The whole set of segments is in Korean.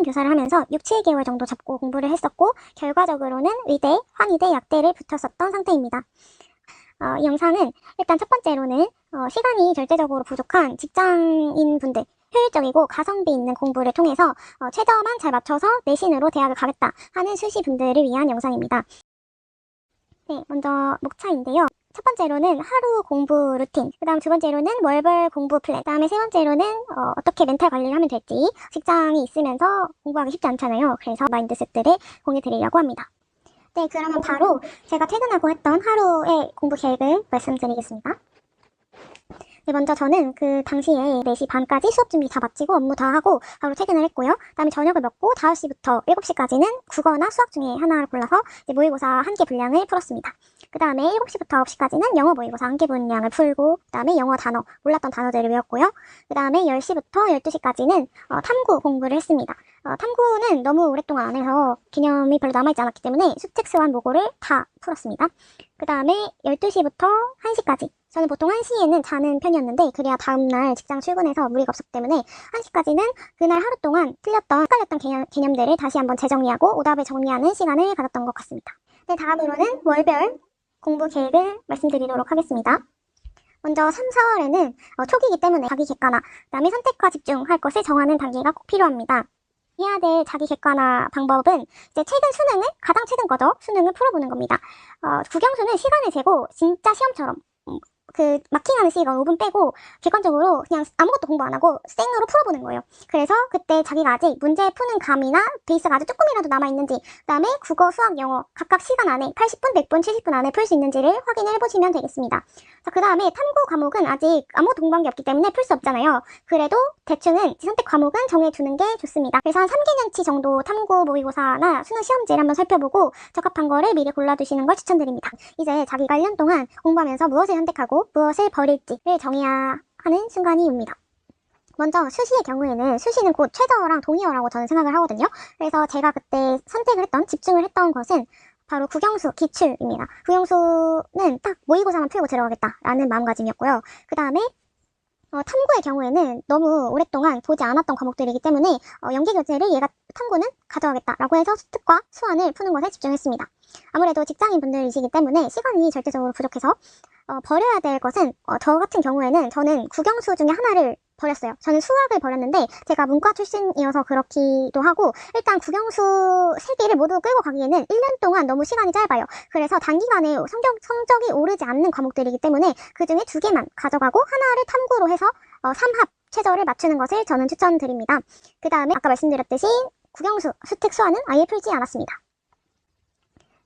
평생 교사를 하면서 6, 7개월 정도 잡고 공부를 했었고 결과적으로는 의대, 환의대, 약대를 붙었었던 상태입니다. 이 영상은 일단 첫 번째로는 시간이 절대적으로 부족한 직장인분들, 효율적이고 가성비 있는 공부를 통해서 최저만 잘 맞춰서 내신으로 대학을 가겠다 하는 수시분들을 위한 영상입니다. 네, 먼저 목차인데요. 첫 번째로는 하루 공부 루틴, 그 다음 두 번째로는 월별 공부 플랜, 그 다음에 세 번째로는 어떻게 멘탈 관리를 하면 될지. 직장이 있으면서 공부하기 쉽지 않잖아요. 그래서 마인드셋들을 공유 드리려고 합니다. 네, 그러면 바로 제가 퇴근하고 했던 하루의 공부 계획을 말씀드리겠습니다. 네, 먼저 저는 그 당시에 4시 반까지 수업 준비 다 마치고 업무 다 하고 바로 퇴근을 했고요. 그 다음에 저녁을 먹고 5시부터 7시까지는 국어나 수학 중에 하나를 골라서 이제 모의고사 한 개 분량을 풀었습니다. 그 다음에 7시부터 9시까지는 영어 모의고사 한 개 분량을 풀고, 그 다음에 영어 단어, 몰랐던 단어들을 외웠고요. 그 다음에 10시부터 12시까지는 탐구 공부를 했습니다. 탐구는 너무 오랫동안 안 해서 개념이 별로 남아있지 않았기 때문에 수특수한 모고를 다 풀었습니다. 그 다음에 12시부터 1시까지, 저는 보통 1시에는 자는 편이었는데 그래야 다음날 직장 출근해서 무리가 없었기 때문에 1시까지는 그날 하루 동안 헷갈렸던 개념들을 다시 한번 재정리하고 오답을 정리하는 시간을 가졌던 것 같습니다. 네, 다음으로는 월별 공부 계획을 말씀드리도록 하겠습니다. 먼저 3, 4월에는 초기이기 때문에 자기 객관화, 그 다음에 선택과 집중할 것을 정하는 단계가 꼭 필요합니다. 해야 될 자기 객관화 방법은 이제 가장 최근 거죠. 수능을 풀어보는 겁니다. 국영수는 시간을 재고 진짜 시험처럼 그 마킹하는 시간 5분 빼고 객관적으로 그냥 아무것도 공부 안 하고 생으로 풀어보는 거예요. 그래서 그때 자기가 아직 문제 푸는 감이나 베이스가 아주 조금이라도 남아있는지, 그 다음에 국어, 수학, 영어 각각 시간 안에 80분, 100분, 70분 안에 풀 수 있는지를 확인을 해보시면 되겠습니다. 자, 그 다음에 탐구 과목은 아직 아무것도 공부한 게 없기 때문에 풀 수 없잖아요. 그래도 대충은 선택 과목은 정해두는 게 좋습니다. 그래서 한 3개년치 정도 탐구 모의고사나 수능 시험지를 한번 살펴보고 적합한 거를 미리 골라두시는 걸 추천드립니다. 이제 자기가 1년 동안 공부하면서 무엇을 선택하고 무엇을 버릴지를 정해야 하는 순간이 옵니다. 먼저 수시의 경우에는 수시는 곧 최저어랑 동의어라고 저는 생각을 하거든요. 그래서 제가 그때 집중을 했던 것은 바로 국영수 기출입니다. 국영수는 딱 모의고사만 풀고 들어가겠다라는 마음가짐이었고요. 그 다음에 탐구의 경우에는 너무 오랫동안 보지 않았던 과목들이기 때문에 연계교재를 탐구는 가져가겠다라고 해서 수특과 수완을 푸는 것에 집중했습니다. 아무래도 직장인분들이시기 때문에 시간이 절대적으로 부족해서 버려야 될 것은 저 같은 경우에는 저는 국영수 중에 하나를 버렸어요. 저는 수학을 버렸는데 제가 문과 출신이어서 그렇기도 하고, 일단 국영수 3개를 모두 끌고 가기에는 1년 동안 너무 시간이 짧아요. 그래서 단기간에 성적이 오르지 않는 과목들이기 때문에 그 중에 2개만 가져가고 하나를 탐구로 해서 3합 최저를 맞추는 것을 저는 추천드립니다. 그 다음에 아까 말씀드렸듯이 국영수, 수특, 수화는 아예 풀지 않았습니다.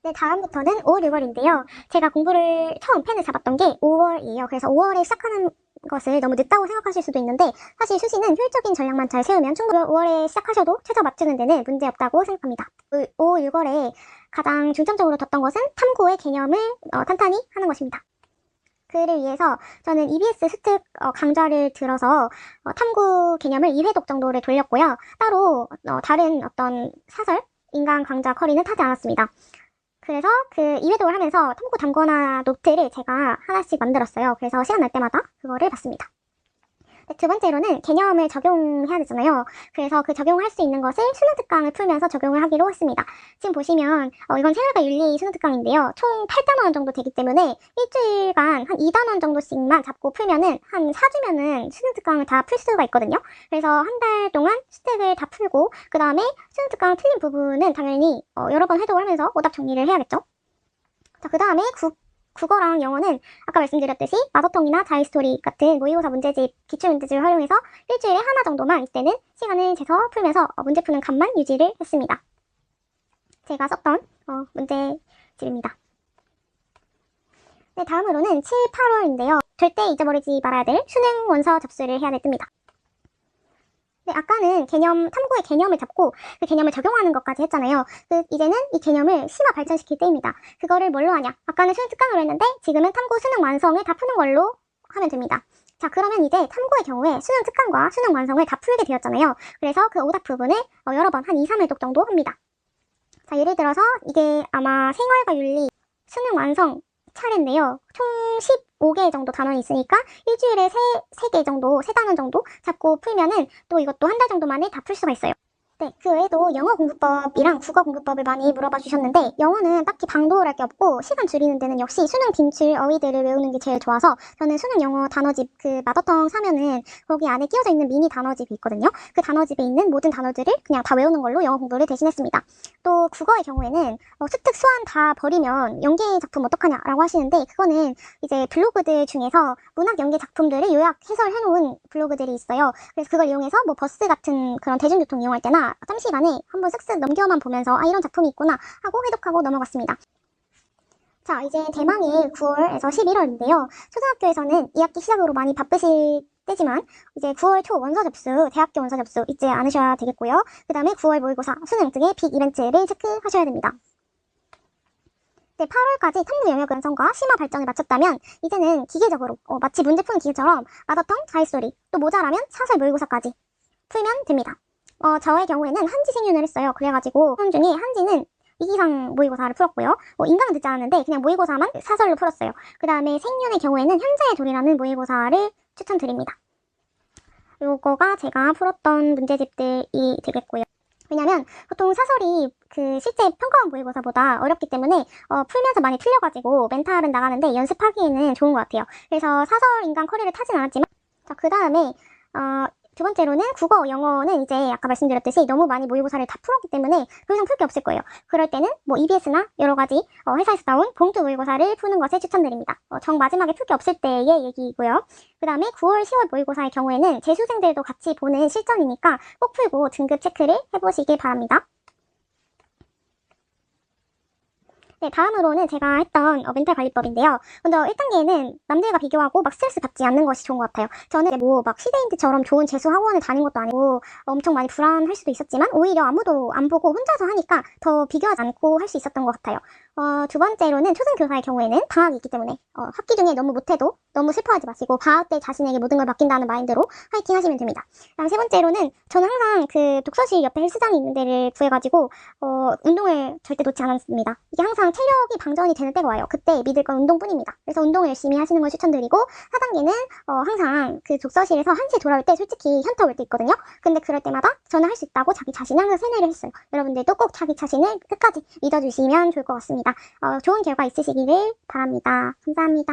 네, 다음부터는 5월, 6월인데요. 제가 공부를 처음 펜을 잡았던 게 5월이에요. 그래서 5월에 시작하는 것을 너무 늦다고 생각하실 수도 있는데 사실 수시는 효율적인 전략만 잘 세우면 충분히 5월에 시작하셔도 최저 맞추는 데는 문제 없다고 생각합니다. 5, 6월에 가장 중점적으로 뒀던 것은 탐구의 개념을 탄탄히 하는 것입니다. 그를 위해서 저는 EBS 수특 강좌를 들어서 탐구 개념을 2회독 정도를 돌렸고요. 따로 다른 어떤 사설, 인강 강좌 커리는 타지 않았습니다. 그래서 그 2회독을 하면서 탐구 담거나 노트를 제가 하나씩 만들었어요. 그래서 시간 날 때마다 그거를 봤습니다. 네, 두 번째로는 개념을 적용해야 되잖아요. 그래서 그 적용할 수 있는 것을 수능 특강을 풀면서 적용을 하기로 했습니다. 지금 보시면 이건 생활과 윤리 수능 특강인데요. 총 8단원 정도 되기 때문에 일주일간 한 2단원 정도씩만 잡고 풀면은 한 4주면은 수능 특강을 다 풀 수가 있거든요. 그래서 한 달 동안 수특을 다 풀고 그 다음에 수능 특강 틀린 부분은 당연히 여러 번 해독을 하면서 오답 정리를 해야겠죠. 자, 그 다음에 국어랑 영어는 아까 말씀드렸듯이 마더텅이나 자유스토리 같은 모의고사 문제집, 기출문제집을 활용해서 일주일에 하나 정도만 이때는 시간을 재서 풀면서 문제 푸는 감만 유지를 했습니다. 제가 썼던 문제집입니다. 네, 다음으로는 7, 8월인데요. 절대 잊어버리지 말아야 될 수능 원서 접수를 해야 될 때입니다. 네, 아까는 탐구의 개념을 잡고 그 개념을 적용하는 것까지 했잖아요. 이제는 이 개념을 심화 발전시킬 때입니다. 그거를 뭘로 하냐? 아까는 수능 특강으로 했는데 지금은 탐구 수능 완성을 다 푸는 걸로 하면 됩니다. 자, 그러면 이제 탐구의 경우에 수능 특강과 수능 완성을 다 풀게 되었잖아요. 그래서 그 오답 부분을 여러 번 한 2, 3회독 정도 합니다. 자, 예를 들어서 이게 아마 생활과 윤리 수능 완성 차례인데요. 총 15개 정도 단원이 있으니까 일주일에 3개 정도, 3단원 정도 잡고 풀면은 또 이것도 한 달 정도 만에 다 풀 수가 있어요. 네, 그 외에도 영어 공부법이랑 국어 공부법을 많이 물어봐 주셨는데, 영어는 딱히 방도를 할 게 없고 시간 줄이는 데는 역시 수능 빈출 어휘들을 외우는 게 제일 좋아서, 저는 수능 영어 단어집 그 마더텅 사면은 거기 안에 끼워져 있는 미니 단어집이 있거든요. 그 단어집에 있는 모든 단어들을 그냥 다 외우는 걸로 영어 공부를 대신했습니다. 또 국어의 경우에는 수특 수완 다 버리면 연계 작품 어떡하냐라고 하시는데, 그거는 이제 블로그들 중에서 문학 연계 작품들을 요약 해설해 놓은 블로그들이 있어요. 그래서 그걸 이용해서 뭐 버스 같은 그런 대중교통 이용할 때나 잠시간에 한번 쓱쓱 넘겨만 보면서 이런 작품이 있구나 하고 해독하고 넘어갔습니다. 자, 이제 대망의 9월에서 11월인데요. 초등학교에서는 2학기 시작으로 많이 바쁘실 때지만 이제 9월 초 원서 접수, 대학교 원서 접수 잊지 않으셔야 되겠고요. 그 다음에 9월 모의고사, 수능 등의 빅 이벤트를 체크하셔야 됩니다. 네, 8월까지 탐구 영역 완성과 심화 발전을 마쳤다면 이제는 기계적으로 마치 문제 푸는 기계처럼 마더텅, 자릿소리, 또 모자라면 사설 모의고사까지 풀면 됩니다. 저의 경우에는 한지 생윤을 했어요. 그래가지고 그 중에 한지는 이기상 모의고사를 풀었고요. 인강은 듣지 않았는데 그냥 모의고사만 사설로 풀었어요. 그 다음에 생윤의 경우에는 현자의 돌이라는 모의고사를 추천드립니다. 요거가 제가 풀었던 문제집들이 되겠고요. 왜냐면 보통 사설이 그 실제 평가원 모의고사보다 어렵기 때문에 풀면서 많이 틀려가지고 멘탈은 나가는데 연습하기에는 좋은 것 같아요. 그래서 사설 인강 커리를 타진 않았지만, 자, 그 다음에 두 번째로는 국어, 영어는 이제 아까 말씀드렸듯이 너무 많이 모의고사를 다 풀었기 때문에 더 이상 풀 게 없을 거예요. 그럴 때는 뭐 EBS나 여러 가지 회사에서 나온 봉투 모의고사를 푸는 것을 추천드립니다. 정 마지막에 풀 게 없을 때의 얘기이고요. 그 다음에 9월, 10월 모의고사의 경우에는 재수생들도 같이 보는 실전이니까 꼭 풀고 등급 체크를 해보시길 바랍니다. 네, 다음으로는 제가 했던 멘탈 관리법인데요. 먼저 1단계는 남들과 비교하고 막 스트레스 받지 않는 것이 좋은 것 같아요. 저는 뭐 막 시대인들처럼 좋은 재수 학원을 다닌 것도 아니고 엄청 많이 불안할 수도 있었지만 오히려 아무도 안 보고 혼자서 하니까 더 비교하지 않고 할 수 있었던 것 같아요. 두 번째로는 초등교사의 경우에는 방학이 있기 때문에 학기 중에 너무 못해도 너무 슬퍼하지 마시고 방학 때 자신에게 모든 걸 맡긴다는 마인드로 화이팅 하시면 됩니다. 그다음 세 번째로는 저는 항상 그 독서실 옆에 헬스장이 있는 데를 구해가지고 운동을 절대 놓지 않았습니다. 이게 항상 체력이 방전이 되는 때가 와요. 그때 믿을 건 운동뿐입니다. 그래서 운동을 열심히 하시는 걸 추천드리고, 4단계는 항상 그 독서실에서 1시에 돌아올 때 솔직히 현타 올 때 있거든요. 근데 그럴 때마다 저는 할 수 있다고 자기 자신을 항상 세뇌를 했어요. 여러분들도 꼭 자기 자신을 끝까지 믿어주시면 좋을 것 같습니다. 좋은 결과 있으시기를 바랍니다. 감사합니다.